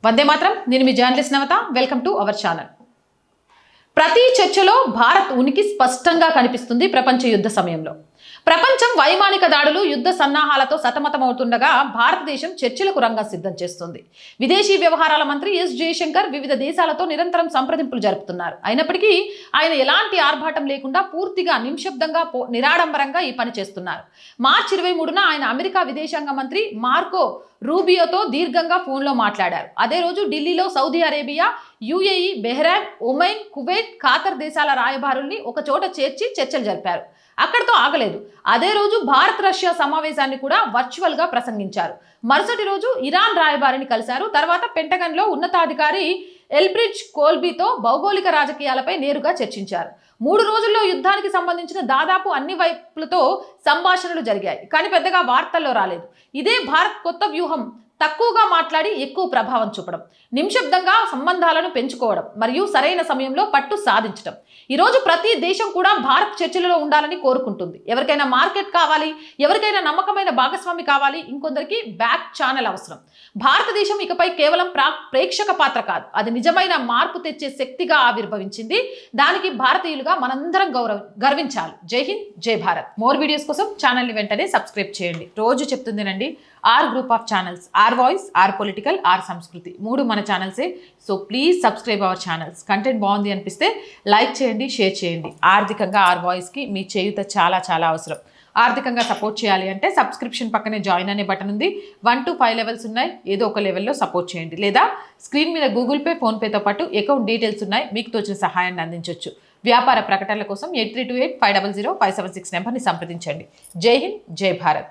వందే మాత్రం. నేను మీ journalist Navata. Welcome to our channel. ప్రతి చర్చలో భారత్ ఉనికి స్పష్టంగా కనిపిస్తుంది. ప్రపంచ యుద్ధ సమయంలో ప్రపంచం వైమానిక దాడులు, యుద్ధ సన్నాహాలతో సతమతమవుతుండగా భారతదేశం చర్చలకు రంగం సిద్ధం చేస్తుంది. విదేశీ వ్యవహారాల మంత్రి ఎస్ జయశంకర్ వివిధ దేశాలతో నిరంతరం సంప్రదింపులు జరుపుతున్నారు. అయినప్పటికీ ఆయన ఎలాంటి ఆర్భాటం లేకుండా పూర్తిగా నిశ్శబ్దంగా నిరాడంబరంగా ఈ పని చేస్తున్నారు. మార్చి 23న ఆయన అమెరికా విదేశాంగ మంత్రి మార్కో రూబియోతో దీర్ఘంగా ఫోన్లో మాట్లాడారు. అదే రోజు ఢిల్లీలో Saudi Arabia, UAE, Bahrain, Oman, Kuwait, Qatar దేశాల రాయబారుల్ని ఒక చోట చేర్చి చర్చలు జరిపారు. అక్కడితో ఆగలేదు. అదే రోజు భారత్ రష్యా సమావేశాన్ని కూడా వర్చువల్గా ప్రసంగించారు. మరుసటి రోజు ఇరాన్ రాయబారిని కలిశారు. తర్వాత పెంటగన్లో ఉన్నతాధికారి ఎల్బ్రిడ్జ్ కోల్బీతో భౌగోళిక రాజకీయాలపై నేరుగా చర్చించారు. 3 రోజుల్లో యుద్ధానికి సంబంధించిన దాదాపు అన్ని వైపులతో సంభాషణలు జరిగాయి. కానీ పెద్దగా వార్తల్లో రాలేదు. ఇదే భారత్ కొత్త వ్యూహం. తక్కువగా మాట్లాడి ఎక్కువ ప్రభావం చూపడం, నిశ్శబ్దంగా సంబంధాలను పెంచుకోవడం మరియు సరైన సమయంలో పట్టు సాధించడం. ఈరోజు ప్రతి దేశం కూడా భారత్ చర్చలలో ఉండాలని కోరుకుంటుంది. ఎవరికైనా మార్కెట్ కావాలి, ఎవరికైనా నమ్మకమైన భాగస్వామి కావాలి, ఇంకొందరికి బ్యాక్ ఛానల్ అవసరం. భారతదేశం ఇకపై కేవలం ప్రేక్షక పాత్ర కాదు, అది నిజమైన మార్పు తెచ్చే శక్తిగా ఆవిర్భవించింది. దానికి భారతీయులుగా మనందరం గర్వించాలి. జై హింద్, జై భారత్. మోర్ వీడియోస్ కోసం ఛానల్ని వెంటనే సబ్స్క్రైబ్ చేయండి. రోజు చెప్తుందేనండి, R group of channels, R voice, R political, R Sanskriti, 3 మన ఛానల్సే. So please subscribe our channels. Content బాగుంది అనిపిస్తే లైక్ చేయండి, షేర్ చేయండి. ఆర్థికంగా ఆర్ వాయిస్కి మీ చేయూత చాలా చాలా అవసరం. ఆర్థికంగా సపోర్ట్ చేయాలి అంటే సబ్స్క్రిప్షన్ పక్కనే జాయిన్ అనే బటన్ ఉంది. 1 to 5 లెవెల్స్ ఉన్నాయి. ఏదో ఒక లెవెల్లో సపోర్ట్ చేయండి. లేదా స్క్రీన్ మీద గూగుల్ పే, ఫోన్పేతో పాటు అకౌంట్ డీటెయిల్స్ ఉన్నాయి. మీకు తోచిన సహాయాన్ని అందించవచ్చు. వ్యాపార ప్రకటనల కోసం 8328 500 576 నెంబర్ని సంప్రదించండి. జై హింద్, జై భారత్.